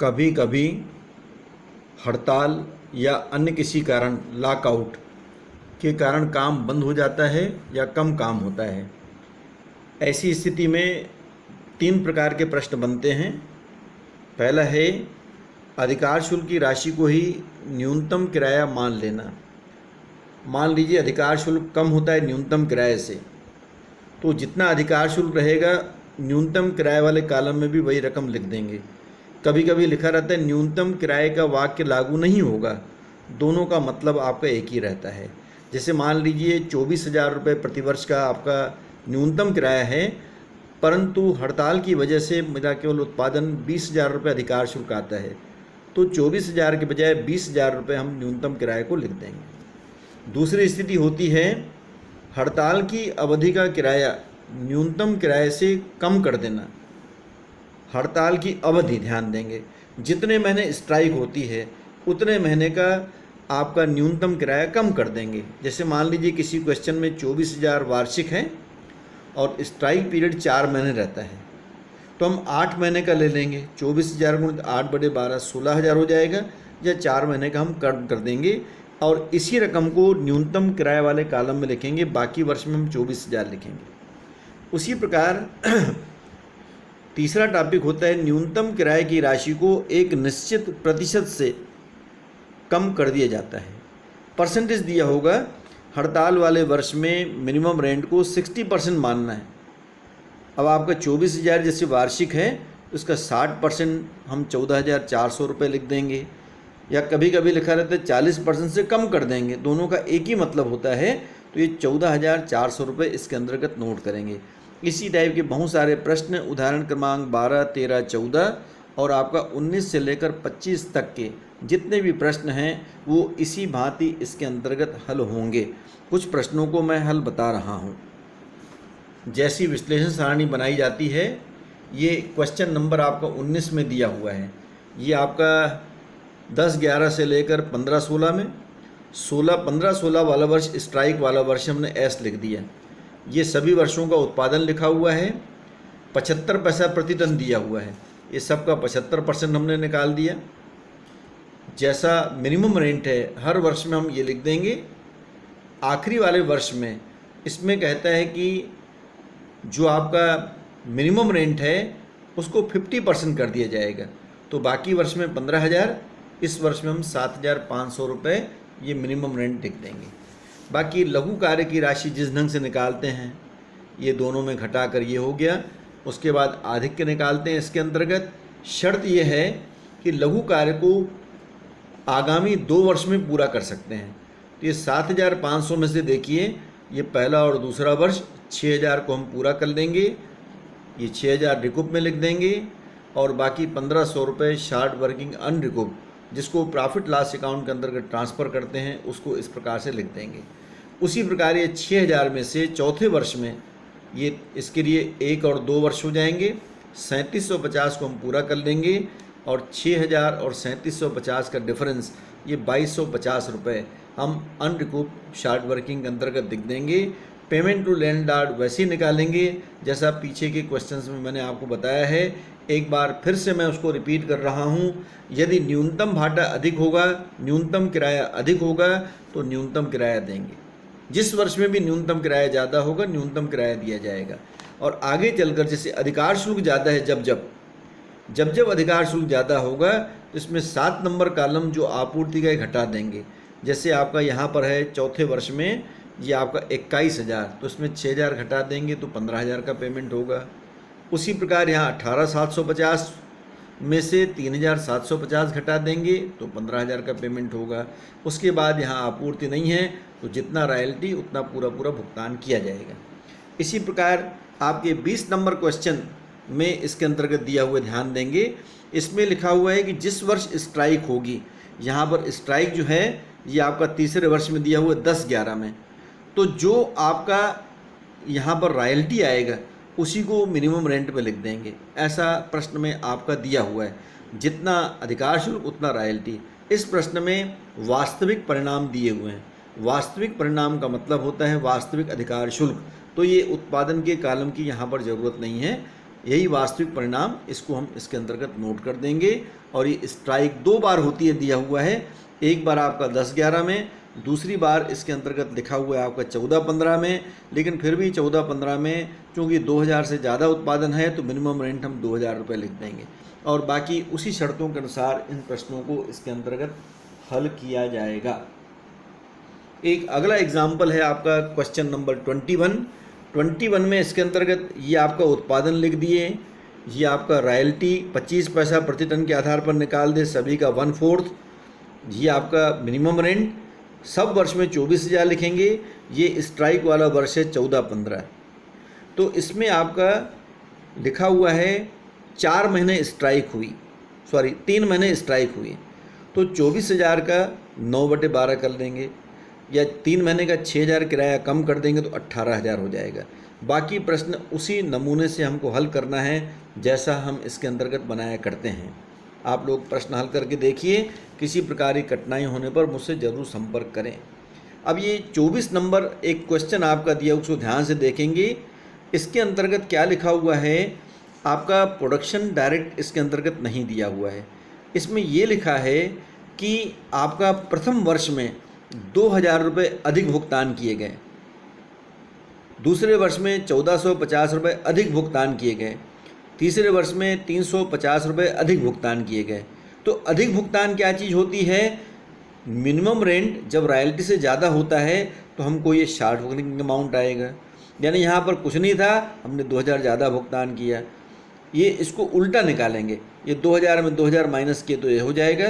कभी कभी हड़ताल या अन्य किसी कारण लॉकआउट के कारण काम बंद हो जाता है या कम काम होता है। ऐसी स्थिति में 3 प्रकार के प्रश्न बनते हैं। पहला है अधिकार शुल्क की राशि को ही न्यूनतम किराया मान लेना। मान लीजिए अधिकार शुल्क कम होता है न्यूनतम किराए से, तो जितना अधिकार शुल्क रहेगा न्यूनतम किराए वाले कॉलम में भी वही रकम लिख देंगे। कभी कभी लिखा रहता है न्यूनतम किराए का वाक्य लागू नहीं होगा, दोनों का मतलब आपका एक ही रहता है। जैसे मान लीजिए 24,000 रुपये प्रतिवर्ष का आपका न्यूनतम किराया है, परंतु हड़ताल की वजह से मेरा केवल उत्पादन 20,000 रुपये अधिकार शुल्क आता है, तो 24,000 के बजाय 20,000 रुपये हम न्यूनतम किराए को लिख देंगे। दूसरी स्थिति होती है हड़ताल की अवधि का किराया न्यूनतम किराए से कम कर देना। हड़ताल की अवधि ध्यान देंगे, जितने महीने स्ट्राइक होती है उतने महीने का आपका न्यूनतम किराया कम कर देंगे। जैसे मान लीजिए किसी क्वेश्चन में 24,000 वार्षिक है और स्ट्राइक पीरियड 4 महीने रहता है, तो हम 8 महीने का ले लेंगे। 24,000 गुणित 8/12 16,000 हो जाएगा, या 4 महीने का हम कम कर देंगे और इसी रकम को न्यूनतम किराए वाले कॉलम में लिखेंगे, बाकी वर्ष में हम 24,000 लिखेंगे। उसी प्रकार तीसरा टॉपिक होता है न्यूनतम किराए की राशि को एक निश्चित प्रतिशत से कम कर दिया जाता है। परसेंटेज दिया होगा, हड़ताल वाले वर्ष में मिनिमम रेंट को 60% मानना है। अब आपका 24,000 जैसे वार्षिक है, उसका 60% हम 14,400 रुपये लिख देंगे, या कभी कभी लिखा रहता है 40% से कम कर देंगे, दोनों का एक ही मतलब होता है, तो ये 14,400 रुपये इसके अंतर्गत नोट करेंगे। इसी टाइप के बहुत सारे प्रश्न उदाहरण क्रमांक 12, 13, 14 और आपका 19 से लेकर 25 तक के जितने भी प्रश्न हैं वो इसी भांति इसके अंतर्गत हल होंगे। कुछ प्रश्नों को मैं हल बता रहा हूँ। जैसी विश्लेषण सारणी बनाई जाती है, ये क्वेश्चन नंबर आपका 19 में दिया हुआ है। ये आपका 10-11 से लेकर 15-16 में 15-16 वाला वर्ष स्ट्राइक वाला वर्ष हमने एस लिख दिया। ये सभी वर्षों का उत्पादन लिखा हुआ है, 75 पैसा प्रति टन दिया हुआ है, ये सबका 75% हमने निकाल दिया। जैसा मिनिमम रेंट है हर वर्ष में हम ये लिख देंगे। आखिरी वाले वर्ष में इसमें कहता है कि जो आपका मिनिमम रेंट है उसको 50% कर दिया जाएगा, तो बाकी वर्ष में 15,000, इस वर्ष में हम 7,500 रुपये ये मिनिमम रेंट लिख देंगे। बाकी लघु कार्य की राशि जिस ढंग से निकालते हैं, ये दोनों में घटाकर ये हो गया। उसके बाद आधिक्य निकालते हैं। इसके अंतर्गत शर्त ये है कि लघु कार्य को आगामी 2 वर्ष में पूरा कर सकते हैं। तो ये 7,500 में से देखिए, ये पहला और दूसरा वर्ष 6,000 को हम पूरा कर लेंगे, ये 6,000 रिकूप में लिख देंगे, और बाकी 1,500 रुपये शार्ट वर्किंग अनरिकूप, जिसको प्रॉफिट लॉस अकाउंट के अंतर्गत ट्रांसफ़र करते हैं, उसको इस प्रकार से लिख देंगे। उसी प्रकार ये 6,000 में से चौथे वर्ष में ये इसके लिए 1 और 2 वर्ष हो जाएंगे। 3,750 को हम पूरा कर लेंगे, और 6,000 और 3,750 का डिफरेंस ये 2,250 रुपये हम अनरिकूप शार्ट वर्किंग के अंतर्गत लिख देंगे। पेमेंट टू लैंडलॉर्ड वैसे ही निकालेंगे जैसा पीछे के क्वेश्चंस में मैंने आपको बताया है। एक बार फिर से मैं उसको रिपीट कर रहा हूँ। यदि न्यूनतम भाटा अधिक होगा, न्यूनतम किराया अधिक होगा, तो न्यूनतम किराया देंगे। जिस वर्ष में भी न्यूनतम किराया ज़्यादा होगा, न्यूनतम किराया दिया जाएगा। और आगे चलकर जैसे अधिकार शुल्क ज़्यादा है, जब अधिकार शुल्क ज़्यादा होगा तो इसमें 7 नंबर कॉलम जो आपूर्ति का घटा देंगे। जैसे आपका यहाँ पर है चौथे वर्ष में ये आपका 21,000, तो इसमें 6,000 घटा देंगे तो 15,000 का पेमेंट होगा। उसी प्रकार यहाँ 18,750 में से 3,750 घटा देंगे तो 15,000 का पेमेंट होगा। उसके बाद यहाँ आपूर्ति नहीं है तो जितना रॉयल्टी उतना पूरा भुगतान किया जाएगा। इसी प्रकार आपके 20 नंबर क्वेश्चन में इसके अंतर्गत दिया हुआ ध्यान देंगे। इसमें लिखा हुआ है कि जिस वर्ष स्ट्राइक होगी, यहाँ पर स्ट्राइक जो है ये आपका तीसरे वर्ष में दिया हुआ है 10-11 में, तो जो आपका यहाँ पर रॉयल्टी आएगा उसी को मिनिमम रेंट पे लिख देंगे। ऐसा प्रश्न में आपका दिया हुआ है, जितना अधिकार शुल्क उतना रॉयल्टी। इस प्रश्न में वास्तविक परिणाम दिए हुए हैं। वास्तविक परिणाम का मतलब होता है वास्तविक अधिकार शुल्क, तो ये उत्पादन के कॉलम की यहाँ पर ज़रूरत नहीं है। यही वास्तविक परिणाम, इसको हम इसके अंतर्गत नोट कर देंगे। और ये स्ट्राइक 2 बार होती है, दिया हुआ है, एक बार आपका 10-11 में, दूसरी बार इसके अंतर्गत लिखा हुआ है आपका 14-15 में। लेकिन फिर भी 14-15 में चूँकि 2000 से ज़्यादा उत्पादन है तो मिनिमम रेंट हम 2000 रुपये लिख देंगे, और बाकी उसी शर्तों के अनुसार इन प्रश्नों को इसके अंतर्गत हल किया जाएगा। एक अगला एग्जाम्पल है आपका क्वेश्चन नंबर 21 में इसके अंतर्गत ये आपका उत्पादन लिख दिए, ये आपका रॉयल्टी 25 पैसा प्रति टन के आधार पर निकाल दे, सभी का 1/4, ये आपका मिनिमम रेंट, सब वर्ष में 24,000 लिखेंगे। ये स्ट्राइक वाला वर्ष है 14-15। तो इसमें आपका लिखा हुआ है 4 महीने स्ट्राइक हुई, 3 महीने स्ट्राइक हुई, तो 24,000 का 9/12 कर देंगे, या 3 महीने का 6,000 किराया कम कर देंगे तो 18,000 हो जाएगा। बाकी प्रश्न उसी नमूने से हमको हल करना है जैसा हम इसके अंतर्गत बनाया करते हैं। आप लोग प्रश्न हल करके देखिए, किसी प्रकार की कठिनाई होने पर मुझसे ज़रूर संपर्क करें। अब ये 24 नंबर एक क्वेश्चन आपका दिया, उसको ध्यान से देखेंगे। इसके अंतर्गत क्या लिखा हुआ है, आपका प्रोडक्शन डायरेक्ट इसके अंतर्गत नहीं दिया हुआ है। इसमें ये लिखा है कि आपका प्रथम वर्ष में 2,000 रुपये अधिक भुगतान किए गए, दूसरे वर्ष में 1,450 रुपये अधिक भुगतान किए गए, तीसरे वर्ष में 350 रुपये अधिक भुगतान किए गए। तो अधिक भुगतान क्या चीज़ होती है, मिनिमम रेंट जब रॉयल्टी से ज़्यादा होता है तो हमको ये शार्ट वर्किंग अमाउंट आएगा। यानी यहाँ पर कुछ नहीं था, हमने 2,000 ज़्यादा भुगतान किया। ये इसको उल्टा निकालेंगे, ये 2,000 में 2,000 माइनस किए तो ये हो जाएगा,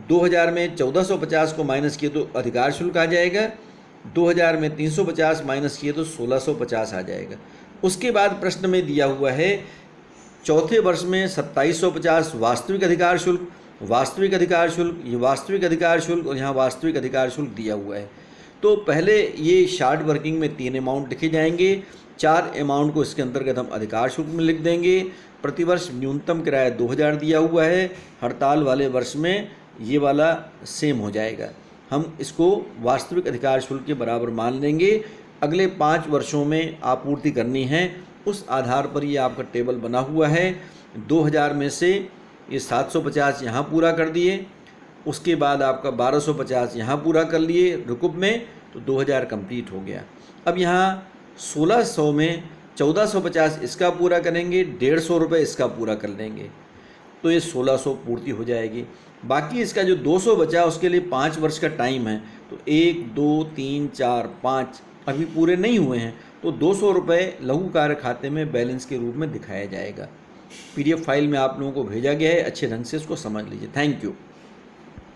2,000 में 1,450 को माइनस किए तो अधिकार शुल्क आ जाएगा, 2,000 में 350 माइनस किए तो 1,650 आ जाएगा। उसके बाद प्रश्न में दिया हुआ है चौथे वर्ष में 2,750 वास्तविक अधिकार शुल्क, वास्तविक अधिकार शुल्क, ये वास्तविक अधिकार शुल्क और यहाँ वास्तविक अधिकार शुल्क दिया हुआ है। तो पहले ये शार्ट वर्किंग में 3 अमाउंट लिखे जाएंगे, 4 अमाउंट को इसके अंतर्गत हम अधिकार शुल्क में लिख देंगे। प्रतिवर्ष न्यूनतम किराया 2,000 दिया हुआ है, हड़ताल वाले वर्ष में ये वाला सेम हो जाएगा, हम इसको वास्तविक अधिकार शुल्क के बराबर मान लेंगे। अगले 5 वर्षों में आपूर्ति करनी है, उस आधार पर ये आपका टेबल बना हुआ है। 2,000 में से ये 750 यहाँ पूरा कर दिए, उसके बाद आपका 1,250 यहाँ पूरा कर लिए रुकुब में, तो 2,000 कंप्लीट हो गया। अब यहाँ 1,600 में 1,450 इसका पूरा करेंगे, 150 रुपये इसका पूरा कर लेंगे, तो ये 1,600 पूर्ति हो जाएगी। बाकी इसका जो 200 बचा उसके लिए 5 वर्ष का टाइम है, तो 1, 2, 3, 4, 5 अभी पूरे नहीं हुए हैं, तो 200 रुपये लघु कार्य खाते में बैलेंस के रूप में दिखाया जाएगा। PDF फाइल में आप लोगों को भेजा गया है, अच्छे ढंग से इसको समझ लीजिए। Thank you.